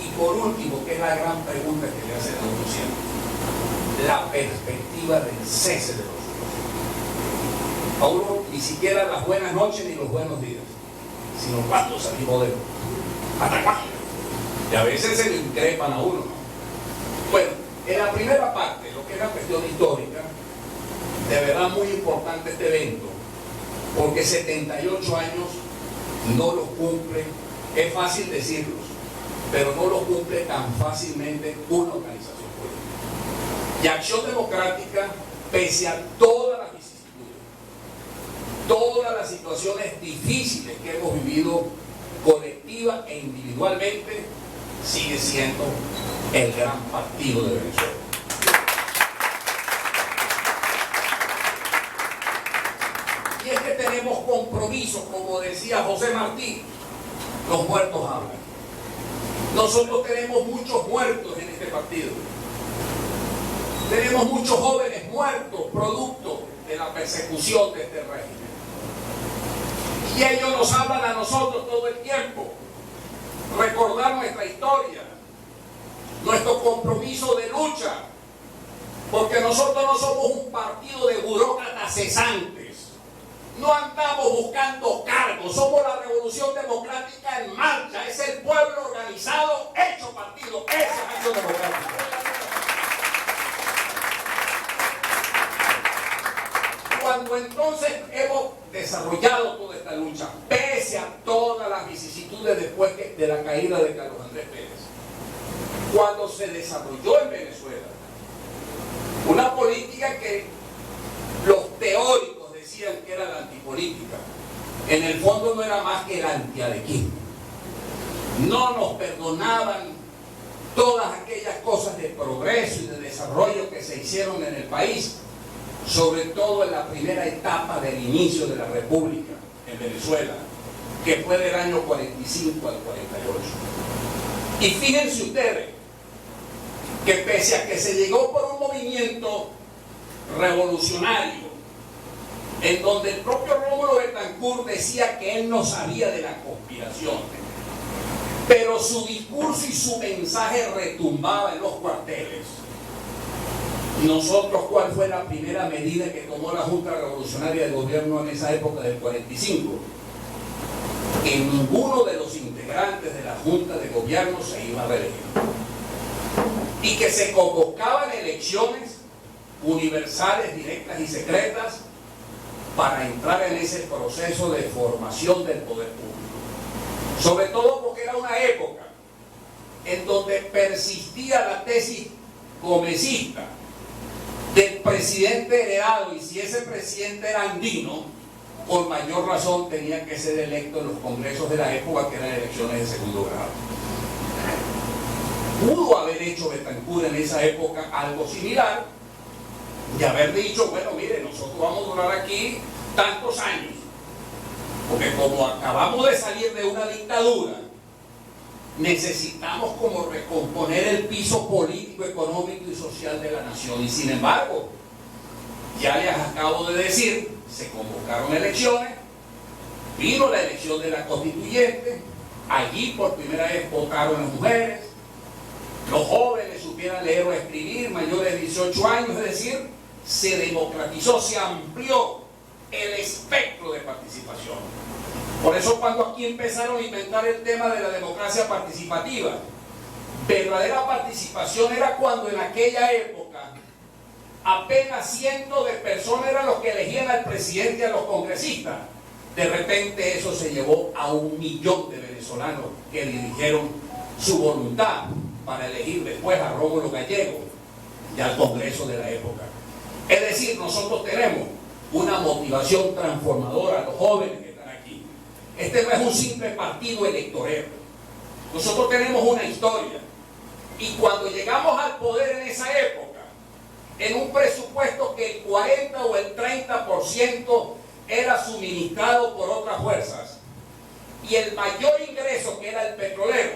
Y por último, que es la gran pregunta que le hacen a uno siempre, la perspectiva del cese de los días. A uno ni siquiera las buenas noches ni los buenos días, sino cuándo salimos de hasta cuándo. Y a veces se le increpan a uno, ¿no? Bueno, en la primera parte, lo que es la cuestión histórica, de verdad muy importante este evento, porque 78 años no los cumple, es fácil decirlos, pero no los cumple tan fácilmente una organización política. Y Acción Democrática, pese a todas las vicisitudes, todas las situaciones difíciles que hemos vivido colectiva e individualmente, sigue siendo el gran partido de Venezuela. Y es que tenemos compromisos, como decía José Martí, los muertos hablan. Nosotros tenemos muchos muertos en este partido. Tenemos muchos jóvenes muertos, producto de la persecución de este régimen. Y ellos nos hablan a nosotros todo el tiempo. Recordar nuestra historia, nuestro compromiso de lucha, porque nosotros no somos un partido de burócratas cesantes. No andamos buscando cargos, somos la Revolución Democrática en marcha, es el pueblo organizado, hecho partido, esa es Acción Democrática. Cuando entonces hemos desarrollado toda esta lucha, pese a todas las vicisitudes después de la caída de Carlos Andrés Pérez, cuando se desarrolló en Venezuela una política que los teóricos decían que era la antipolítica, en el fondo no era más que el antiarequismo. No nos perdonaban todas aquellas cosas de progreso y de desarrollo que se hicieron en el país, sobre todo en la primera etapa del inicio de la República en Venezuela, que fue del año 45 al 48. Y fíjense ustedes que pese a que se llegó por un movimiento revolucionario, en donde el propio Rómulo Betancourt decía que él no sabía de la conspiración, pero su discurso y su mensaje retumbaba en los cuarteles. Nosotros, ¿cuál fue la primera medida que tomó la Junta Revolucionaria de Gobierno en esa época del 45? Que ninguno de los integrantes de la Junta de Gobierno se iba a reelegir. Y que se convocaban elecciones universales, directas y secretas para entrar en ese proceso de formación del poder público. Sobre todo porque era una época en donde persistía la tesis gomecista del presidente heredado, y si ese presidente era andino, por mayor razón tenía que ser electo en los congresos de la época, que eran elecciones de segundo grado. Pudo haber hecho Betancourt en esa época algo similar y haber dicho, bueno, mire, nosotros vamos a durar aquí tantos años, porque como acabamos de salir de una dictadura, necesitamos como recomponer el piso político, económico y social de la nación. Y sin embargo, ya les acabo de decir, se convocaron elecciones, vino la elección de la constituyente, allí por primera vez votaron las mujeres, los jóvenes supieran leer o escribir, mayores de 18 años, es decir, se democratizó, se amplió el espectro de participación. Por eso cuando aquí empezaron a inventar el tema de la democracia participativa, verdadera participación era cuando en aquella época apenas cientos de personas eran los que elegían al presidente y a los congresistas. De repente eso se llevó a 1 millón de venezolanos que dirigieron su voluntad para elegir después a Rómulo Gallego y al Congreso de la época. Es decir, nosotros tenemos una motivación transformadora a los jóvenes que están aquí. Este no es un simple partido electorero. Nosotros tenemos una historia. Y cuando llegamos al poder en esa época, en un presupuesto que el 40 o el 30% era suministrado por otras fuerzas, y el mayor ingreso, que era el petrolero,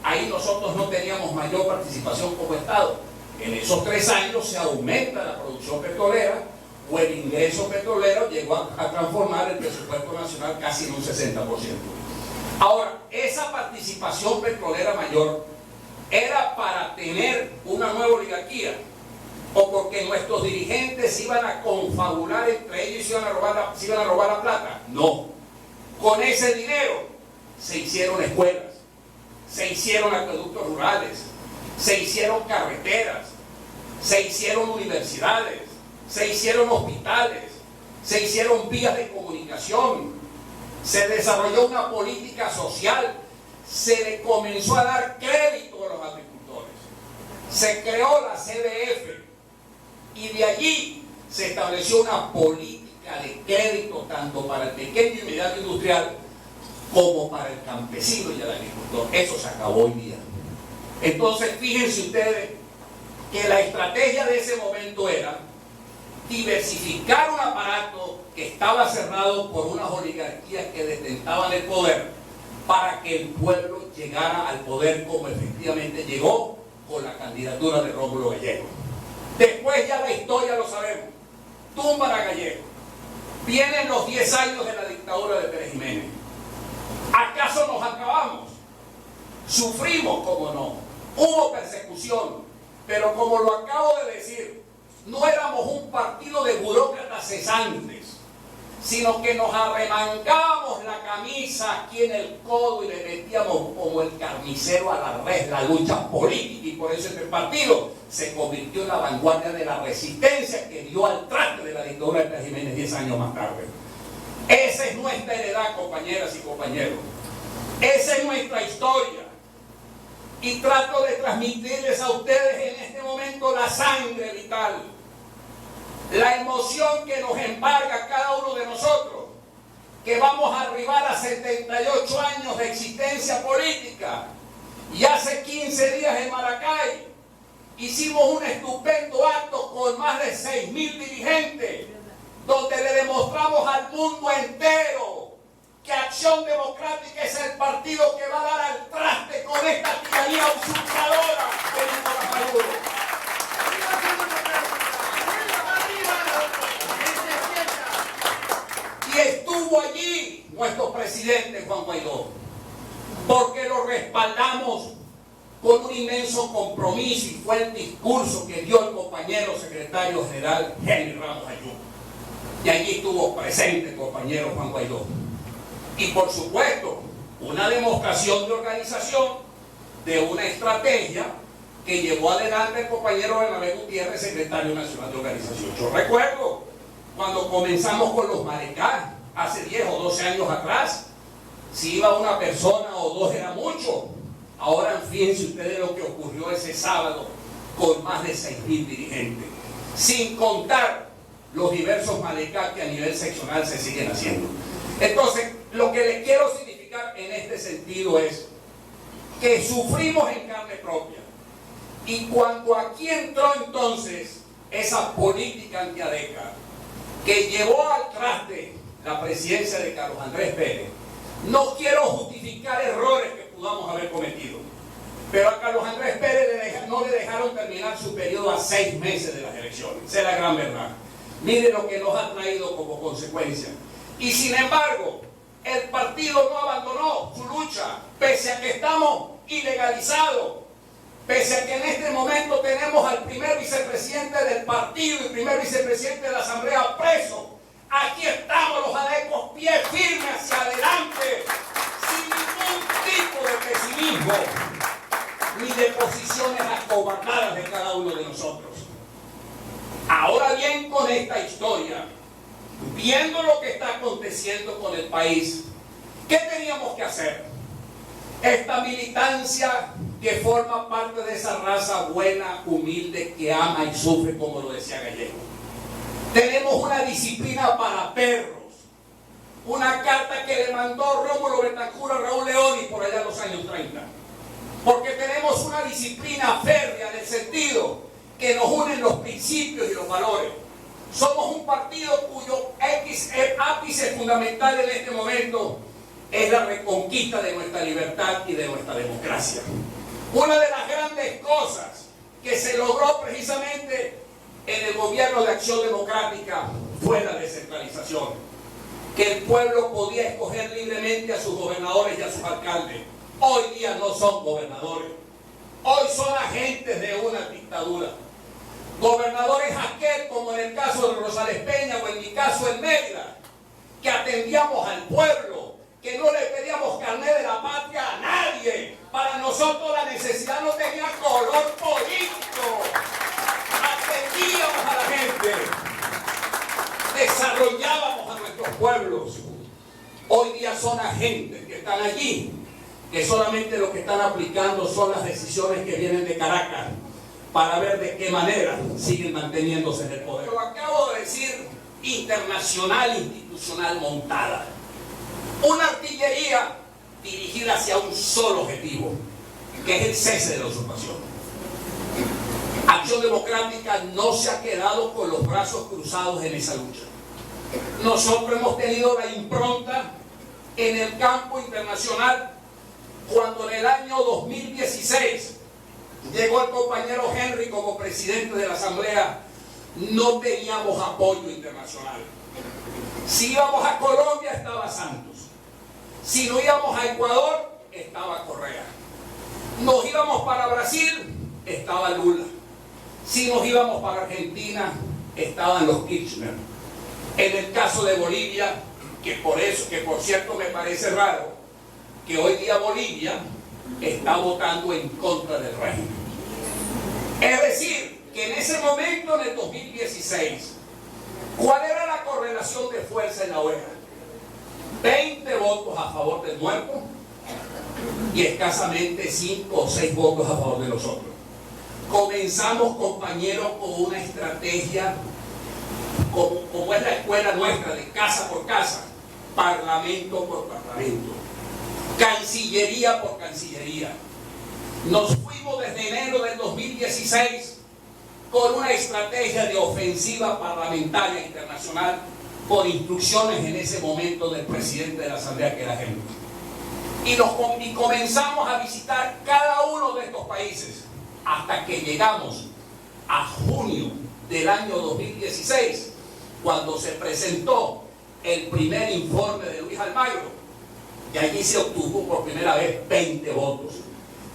ahí nosotros no teníamos mayor participación como Estado. En esos 3 años se aumenta la producción petrolera, o el ingreso petrolero llegó a transformar el presupuesto nacional casi en un 60%. Ahora, esa participación petrolera mayor para tener una nueva oligarquía, o porque nuestros dirigentes se iban a confabular entre ellos y se iban a robar la plata. No. Con ese dinero se hicieron escuelas, se hicieron acueductos rurales, se hicieron carreteras, se hicieron universidades, se hicieron hospitales, se hicieron vías de comunicación, se desarrolló una política social, se le comenzó a dar crédito a los agricultores, se creó la CDF y de allí se estableció una política de crédito tanto para el pequeño y mediano industrial como para el campesino y el agricultor. Eso se acabó hoy día. Entonces fíjense ustedes que la estrategia de ese momento era diversificar un aparato que estaba cerrado por unas oligarquías que detentaban el poder para que el pueblo llegara al poder como efectivamente llegó con la candidatura de Rómulo Gallego. Después ya la historia lo sabemos. Tumban a Gallego. Vienen los 10 años de la dictadura de Pérez Jiménez. ¿Acaso nos acabamos? Sufrimos, como no. Hubo persecución. Pero como lo acabo de decir, no éramos un partido de burócratas cesantes, sino que nos arremangábamos la camisa aquí en el codo y le metíamos como el carnicero a la res la lucha política, y por eso este partido se convirtió en la vanguardia de la resistencia que dio al traste de la dictadura de Pérez Jiménez 10 años más tarde. Esa es nuestra heredad, compañeras y compañeros. Esa es nuestra historia. Y trato de transmitirles a ustedes en este momento la sangre vital, la emoción que nos embarga cada uno de nosotros, que vamos a arribar a 78 años de existencia política. Y hace 15 días en Maracay hicimos un estupendo acto con más de 6.000 dirigentes, donde le demostramos al mundo entero que Acción Democrática es el partido que va a dar al traste con esta tiranía usurpadora de Nicolás Maduro. Y estuvo allí nuestro presidente Juan Guaidó, porque lo respaldamos con un inmenso compromiso, y fue el discurso que dio el compañero secretario general Henry Ramos Ayú. Y allí estuvo presente el compañero Juan Guaidó. Y por supuesto, una demostración de organización de una estrategia que llevó adelante el compañero Bernabé Gutiérrez, secretario nacional de organización. Yo recuerdo cuando comenzamos con los Marecá, hace 10 o 12 años atrás, si iba una persona o dos era mucho. Ahora fíjense ustedes lo que ocurrió ese sábado con más de 6.000 dirigentes, sin contar los diversos Malecá que a nivel seccional se siguen haciendo. Entonces, lo que les quiero significar en este sentido es que sufrimos en carne propia. Y cuando aquí entró entonces esa política antiadeca que llevó al traste la presidencia de Carlos Andrés Pérez, no quiero justificar errores que podamos haber cometido, pero a Carlos Andrés Pérez no le dejaron terminar su periodo a 6 meses de las elecciones. Esa es la gran verdad. Miren lo que nos ha traído como consecuencia. Y sin embargo, el partido no abandonó su lucha, pese a que estamos ilegalizados, pese a que en este momento tenemos al primer vicepresidente del partido y primer vicepresidente de la Asamblea preso. Aquí estamos los adecos, pie firme hacia adelante, sin ningún tipo de pesimismo ni de posiciones acobardadas de cada uno de nosotros. Ahora bien, con esta historia, viendo lo que está aconteciendo con el país, ¿qué teníamos que hacer? Esta militancia que forma parte de esa raza buena, humilde, que ama y sufre, como lo decía Gallego. Tenemos una disciplina para perros, una carta que le mandó Rómulo Betancourt a Raúl Leoni por allá en los años 30, porque tenemos una disciplina férrea en el sentido que nos unen los principios y los valores. Somos un partido cuyo ápice fundamental en este momento es la reconquista de nuestra libertad y de nuestra democracia. Una de las grandes cosas que se logró precisamente en el gobierno de Acción Democrática fue la descentralización, que el pueblo podía escoger libremente a sus gobernadores y a sus alcaldes. Hoy día no son gobernadores, hoy son agentes de una dictadura. Gobernadores aquel, como en el caso de Rosales Peña o en mi caso en Mérida, que atendíamos al pueblo, que no le pedíamos carnet de la patria a nadie. Para nosotros la necesidad no tenía color político. Atendíamos a la gente, desarrollábamos a nuestros pueblos. Hoy día son agentes que están allí, que solamente lo que están aplicando son las decisiones que vienen de Caracas para ver de qué manera siguen manteniéndose en el poder. Lo acabo de decir, internacional, institucional montada. Una artillería dirigida hacia un solo objetivo, que es el cese de la usurpación. Acción Democrática no se ha quedado con los brazos cruzados en esa lucha. Nosotros hemos tenido la impronta en el campo internacional cuando en el año 2016 llegó el compañero Henry como presidente de la Asamblea. No teníamos apoyo internacional. Si íbamos a Colombia estaba Santos. Si no íbamos a Ecuador estaba Correa. Nos íbamos para Brasil estaba Lula. Si nos íbamos para Argentina estaban los Kirchner. En el caso de Bolivia, que por cierto me parece raro que hoy día Bolivia está votando en contra del régimen. Es decir, que en ese momento, en el 2016, ¿cuál era la correlación de fuerza en la OEA? 20 votos a favor del muerto y escasamente 5 o 6 votos a favor de nosotros. Comenzamos, compañeros, con una estrategia como es la escuela nuestra, de casa por casa, parlamento por parlamento, cancillería por cancillería. Nos fuimos desde enero del 2016 con una estrategia de ofensiva parlamentaria internacional por instrucciones en ese momento del presidente de la Asamblea, que era Henry. Y comenzamos a visitar cada uno de estos países hasta que llegamos a junio del año 2016, cuando se presentó el primer informe de Luis Almagro, y allí se obtuvo por primera vez 20 votos,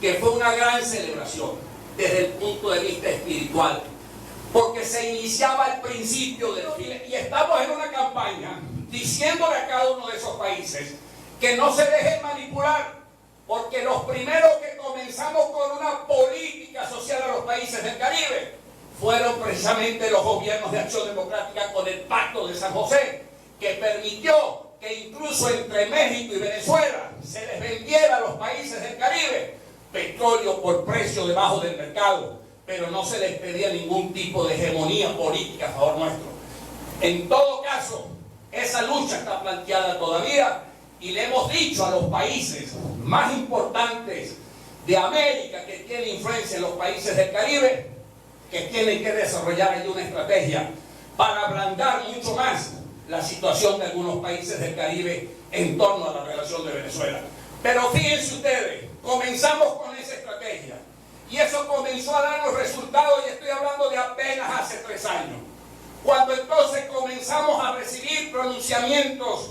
que fue una gran celebración desde el punto de vista espiritual, porque se iniciaba el principio del fin. Y estamos en una campaña diciéndole a cada uno de esos países que no se dejen manipular, porque los primeros que comenzamos con una política social a los países del Caribe fueron precisamente los gobiernos de Acción Democrática con el Pacto de San José, que permitió que incluso entre México y Venezuela se les vendiera a los países del Caribe petróleo por precio debajo del mercado, pero no se les pedía ningún tipo de hegemonía política a favor nuestro. En todo caso, esa lucha está planteada todavía, y le hemos dicho a los países más importantes de América, que tienen influencia en los países del Caribe, que tienen que desarrollar ahí una estrategia para ablandar mucho más la situación de algunos países del Caribe en torno a la relación de Venezuela. Pero fíjense ustedes, comenzamos con esa estrategia y eso comenzó a darnos resultados, y estoy hablando de apenas hace 3 años, cuando entonces comenzamos a recibir pronunciamientos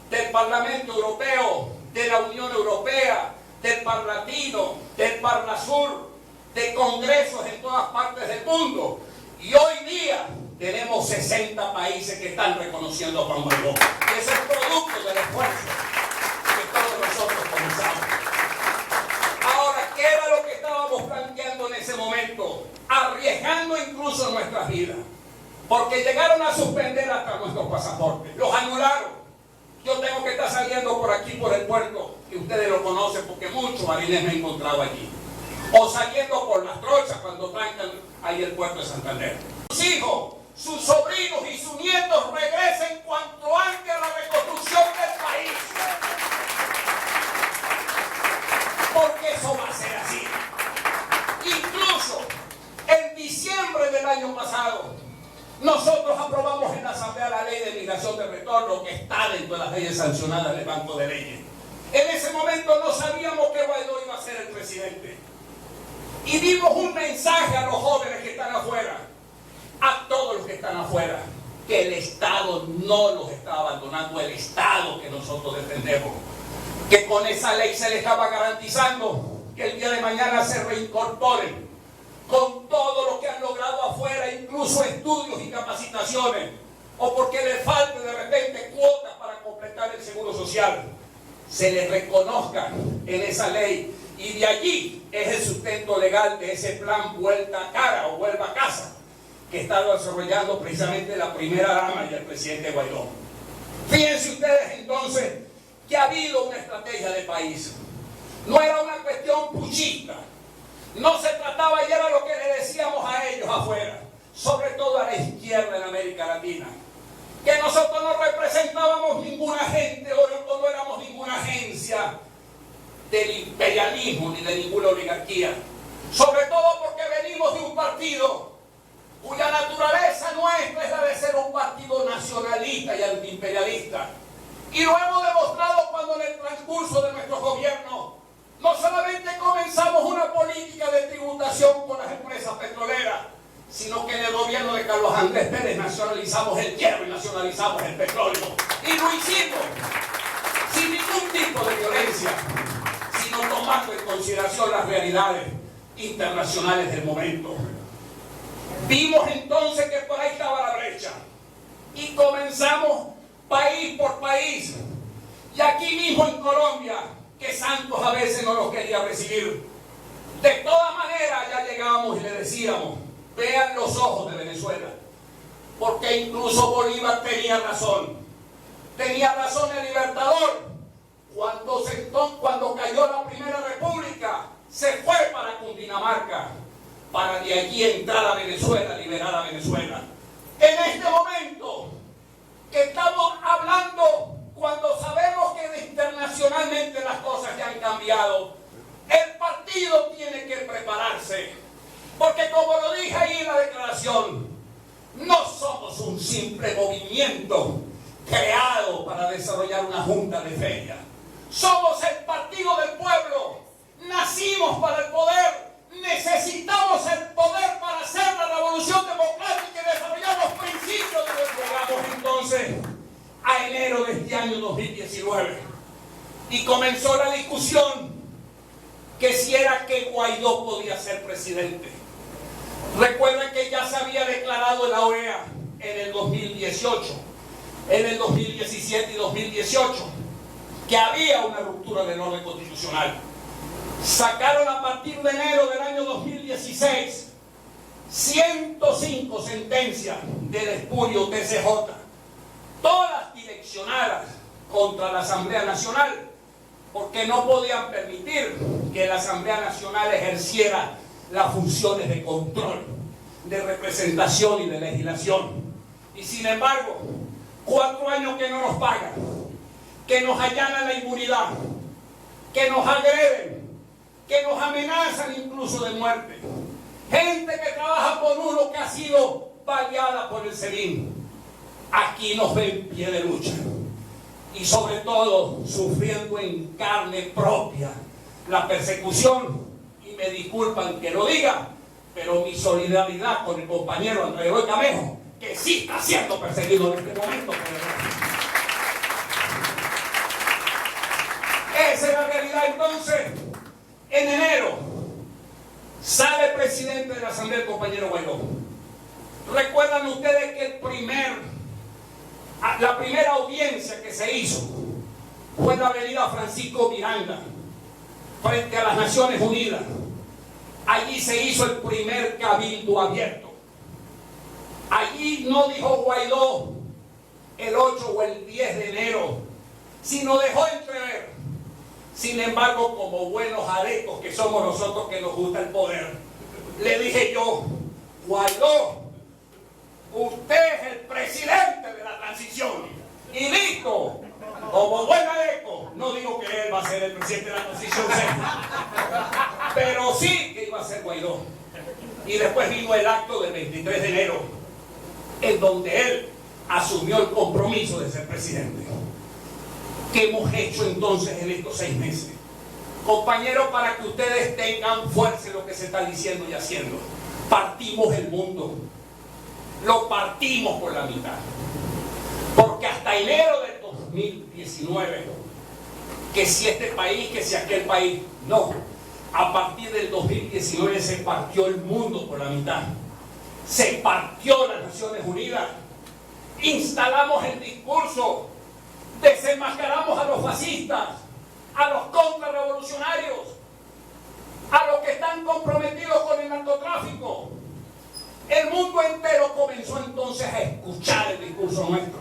del Parlamento Europeo, de la Unión Europea, del Parlatino, del Parlasur, de congresos en todas partes del mundo, y hoy día tenemos 60 países que están reconociendo a Juan Guaidó. Eso es producto del esfuerzo que todos nosotros comenzamos. Ahora, ¿qué era lo que estábamos planteando en ese momento? Arriesgando incluso nuestras vidas, porque llegaron a suspender hasta nuestros pasaportes, los anularon. Yo tengo que estar saliendo por aquí, por el puerto, que ustedes lo conocen porque muchos marines me he encontrado allí, o saliendo por las trochas cuando trancan ahí el puerto de Santander. Sus hijos, sus sobrinos y sus nietos regresen cuanto antes a la reconstrucción del país, porque eso va a ser así. Incluso en diciembre del año pasado nosotros aprobamos en la Asamblea la ley de migración de retorno, que está dentro de las leyes sancionadas del Banco de Leyes. En ese momento no sabíamos que Guaidó iba a ser el presidente, y dimos un mensaje a los jóvenes que están afuera, a todos los que están afuera, que el Estado no los está abandonando, el Estado que nosotros defendemos, que con esa ley se les estaba garantizando que el día de mañana se reincorporen con todo lo que han logrado afuera, incluso estudios y capacitaciones, o porque les falte de repente cuotas para completar el seguro social, se les reconozca en esa ley, y de allí es el sustento legal de ese plan Vuelta a Cara o Vuelva a Casa que está desarrollando precisamente la primera dama y el presidente Guaidó. Fíjense ustedes entonces que ha habido una estrategia de país. No era una cuestión puchista, no se trataba, y era lo que le decíamos a ellos afuera, sobre todo a la izquierda en América Latina, que nosotros no representábamos ninguna gente o no éramos ninguna agencia del imperialismo ni de ninguna oligarquía, sobre todo porque venimos de un partido cuya naturaleza nuestra es la de ser un partido nacionalista y antiimperialista, y lo hemos demostrado cuando en el transcurso de nuestro gobierno no solamente comenzamos una política de tributación con las empresas petroleras, sino que en el gobierno de Carlos Andrés Pérez nacionalizamos el hierro y nacionalizamos el petróleo. Y lo hicimos sin ningún tipo de violencia, sino tomando en consideración las realidades internacionales del momento. Vimos entonces que por ahí estaba la brecha y comenzamos país por país. Y aquí mismo en Colombia, que Santos a veces no los quería recibir, de todas maneras ya llegábamos y le decíamos: vean los ojos de Venezuela, porque incluso Bolívar tenía razón el Libertador, cuando cayó la Primera República, se fue para Cundinamarca, para de allí entrar a Venezuela, liberar a Venezuela. En este momento que estamos hablando, cuando sabemos que internacionalmente las cosas ya han cambiado, el partido tiene que prepararse, porque como lo dije ahí en la declaración, no somos un simple movimiento creado para desarrollar una junta de feria. Somos el partido del pueblo, nacimos para el poder, necesitamos el poder para hacer la revolución democrática y desarrollar los principios de los que llegamos entonces a enero de este año 2019. Y comenzó la discusión que si era que Guaidó podía ser presidente. Recuerden que ya se había declarado en la OEA en el 2018, en el 2017 y 2018, que había una ruptura del orden constitucional. Sacaron a partir de enero del año 2016 105 sentencias del espurio TCJ, todas direccionadas contra la Asamblea Nacional, porque no podían permitir que la Asamblea Nacional ejerciera las funciones de control, de representación y de legislación. Y sin embargo, 4 años que no nos pagan, que nos allanan la inmunidad, que nos agreden, que nos amenazan incluso de muerte. Gente que trabaja por uno que ha sido baleada por el SEBIN. Aquí nos ven en pie de lucha. Y sobre todo sufriendo en carne propia la persecución. Y me disculpan que lo diga, pero mi solidaridad con el compañero Andrés Eloy Camejo, que sí está siendo perseguido en este momento por el... Esa es la realidad. Entonces, en enero sale presidente de la Asamblea el compañero Guaidó. Recuerdan ustedes que la primera audiencia que se hizo fue en la avenida Francisco Miranda, frente a las Naciones Unidas. Allí se hizo el primer cabildo abierto. Allí no dijo Guaidó el 8 o el 10 de enero, sino dejó entrever. Sin embargo, como buenos arecos que somos nosotros que nos gusta el poder, le dije yo: Guaidó, usted es el presidente de la transición. Y listo, como buen areco, no digo que él va a ser el presidente de la transición, pero sí que iba a ser Guaidó. Y después vino el acto del 23 de enero, en donde él asumió el compromiso de ser presidente. ¿Qué hemos hecho entonces en estos 6 meses? Compañeros, para que ustedes tengan fuerza en lo que se está diciendo y haciendo. Partimos el mundo. Lo partimos por la mitad. Porque hasta enero del 2019, que si este país, que si aquel país, no. A partir del 2019 se partió el mundo por la mitad. Se partió las Naciones Unidas. Instalamos el discurso. Desenmascaramos a los fascistas, a los contrarrevolucionarios, a los que están comprometidos con el narcotráfico. El mundo entero comenzó entonces a escuchar el discurso nuestro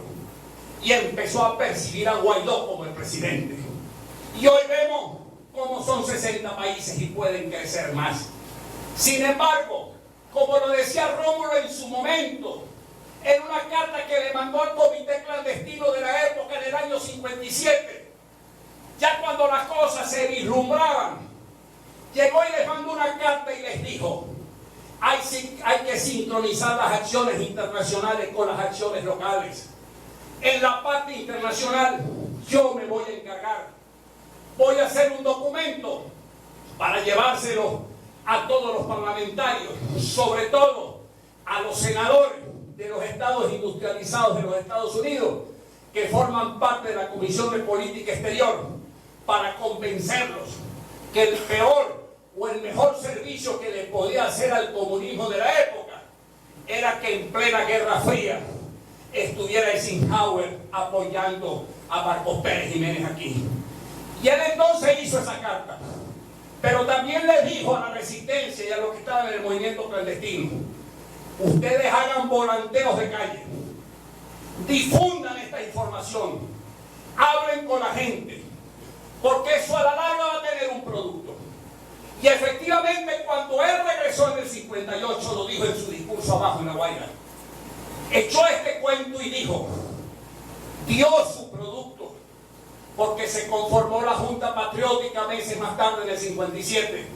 y empezó a percibir a Guaidó como el presidente. Y hoy vemos cómo son 60 países y pueden crecer más. Sin embargo, como lo decía Rómulo en su momento, en una carta que le mandó al comité clandestino de la época del año 57, ya cuando las cosas se vislumbraban, llegó y les mandó una carta y les dijo: hay que sincronizar las acciones internacionales con las acciones locales. En la parte internacional yo me voy a encargar. Voy a hacer un documento para llevárselo a todos los parlamentarios, sobre todo a los senadores de los estados industrializados de los Estados Unidos, que forman parte de la Comisión de Política Exterior, para convencerlos que el peor o el mejor servicio que le podía hacer al comunismo de la época era que en plena Guerra Fría estuviera Eisenhower apoyando a Marcos Pérez Jiménez aquí. Y él entonces hizo esa carta, pero también le dijo a la resistencia y a los que estaban en el movimiento clandestino: ustedes hagan volanteos de calle, difundan esta información, hablen con la gente, porque eso a la larga va a tener un producto. Y efectivamente, cuando él regresó en el 58, lo dijo en su discurso abajo en La Guaira, echó este cuento y dijo: dio su producto, porque se conformó la Junta Patriótica meses más tarde, en el 57.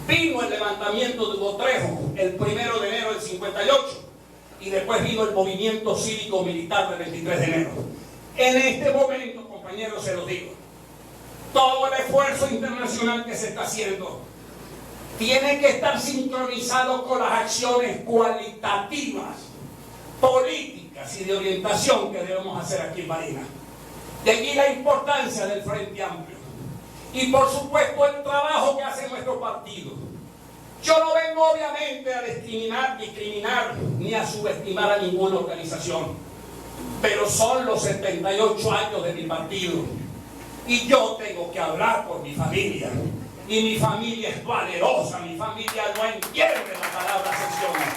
Vino el levantamiento de Hugo Trejo el 1 de enero del 58 y después vino el movimiento cívico-militar del 23 de enero. En este momento, compañeros, se los digo, todo el esfuerzo internacional que se está haciendo tiene que estar sincronizado con las acciones cualitativas, políticas y de orientación que debemos hacer aquí en Barinas. De allí la importancia del Frente Amplio. Y por supuesto el trabajo que hace nuestro partido. Yo no vengo obviamente a discriminar ni a subestimar a ninguna organización, pero son los 78 años de mi partido y yo tengo que hablar por mi familia, y mi familia es valerosa, mi familia no entiende la palabra secciones.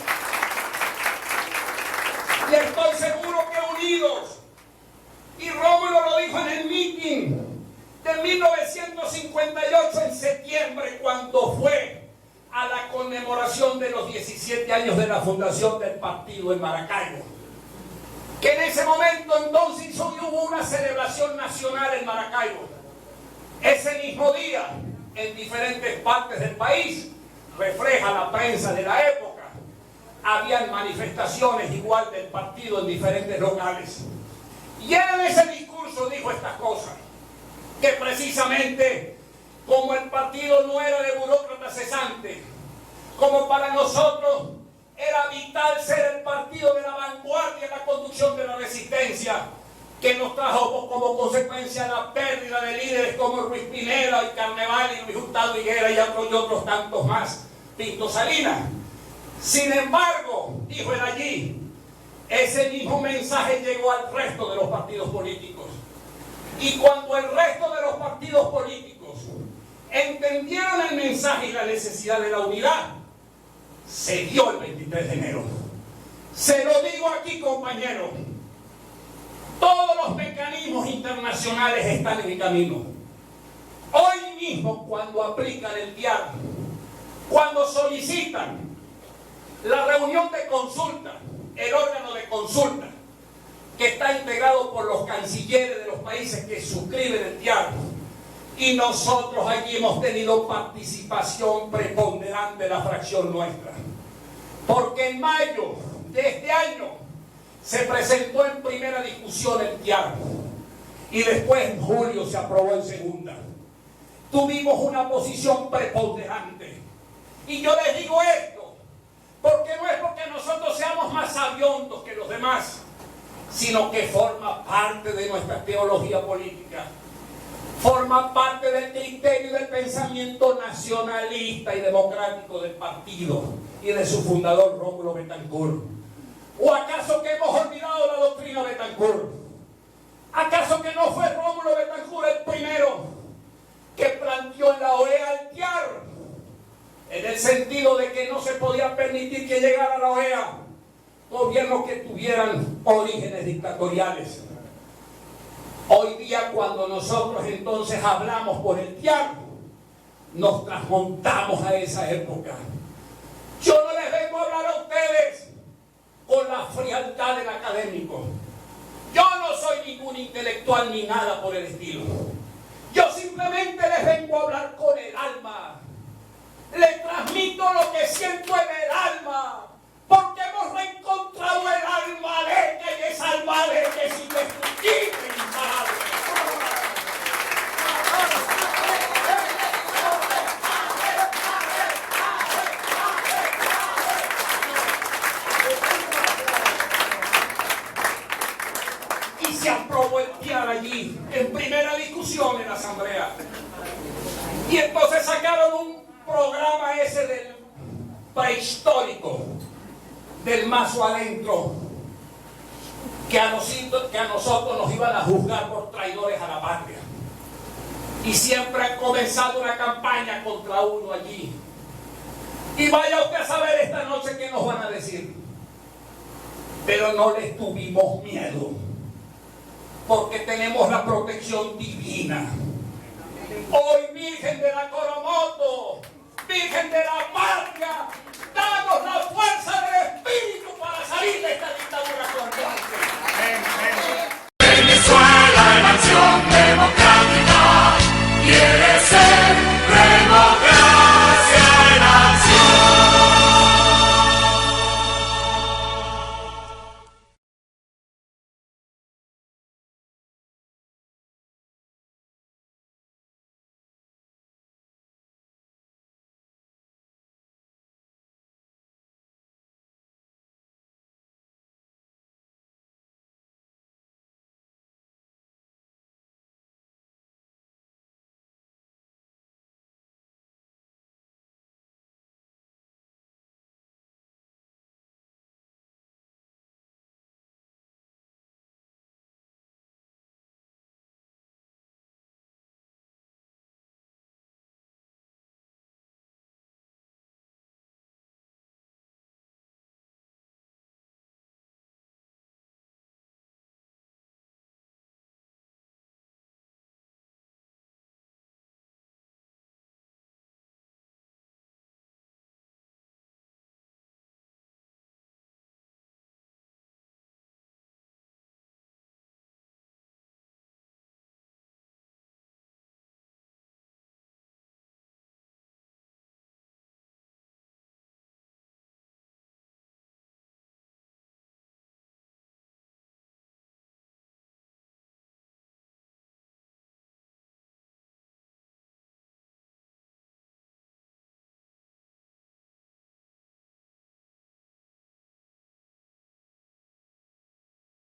Y estoy seguro que unidos, y Rómulo lo dijo en el meeting de 1958 en septiembre, cuando fue a la conmemoración de los 17 años de la fundación del partido en Maracaibo, que en ese momento entonces hubo una celebración nacional en Maracaibo. Ese mismo día, en diferentes partes del país, refleja la prensa de la época, habían manifestaciones igual del partido en diferentes locales. Y él en ese discurso dijo estas cosas, que precisamente como el partido no era de burócratas cesantes, como para nosotros era vital ser el partido de la vanguardia en la conducción de la resistencia, que nos trajo como consecuencia la pérdida de líderes como Ruiz Pineda y Carneval y Luis Hurtado Higuera y otros tantos más, Pinto Salinas. Sin embargo, dijo él allí, ese mismo mensaje llegó al resto de los partidos políticos. Y cuando el resto de los partidos políticos entendieron el mensaje y la necesidad de la unidad, se dio el 23 de enero. Se lo digo aquí, compañeros, todos los mecanismos internacionales están en el camino. Hoy mismo, cuando aplican el diálogo, cuando solicitan la reunión de consulta, el órgano de consulta, que está integrado por los cancilleres de los países que suscriben el diálogo, y nosotros allí hemos tenido participación preponderante de la fracción nuestra, porque en mayo de este año se presentó en primera discusión el diálogo y después en julio se aprobó en segunda. Tuvimos una posición preponderante, y yo les digo esto porque no es porque nosotros seamos más sabiondos que los demás, sino que forma parte de nuestra teología política, forma parte del criterio y del pensamiento nacionalista y democrático del partido y de su fundador Rómulo Betancourt. ¿O acaso que hemos olvidado la doctrina Betancourt? ¿Acaso que no fue Rómulo Betancourt el primero que planteó en la OEA el TIAR? En el sentido de que no se podía permitir que llegara a la OEA gobiernos que tuvieran orígenes dictatoriales. Hoy día, cuando nosotros entonces hablamos por el TIAR, nos trasmontamos a esa época. Yo no les vengo a hablar a ustedes con la frialdad del académico. Yo no soy ningún intelectual ni nada por el estilo. Yo simplemente les vengo a hablar con el alma. Les transmito lo que siento en el alma, porque hemos reencontrado el alma alegre y esa alma alegre es indestructible, imparable. Y se aprobó el TIAR allí, en primera discusión en la Asamblea. Y entonces sacaron un programa ese del prehistórico, del mazo adentro, que a nosotros nos iban a juzgar por traidores a la patria. Y siempre han comenzado una campaña contra uno allí. Y vaya usted a saber esta noche qué nos van a decir. Pero no les tuvimos miedo, porque tenemos la protección divina. Hoy, Virgen de la Coromoto, Virgen de la Patria,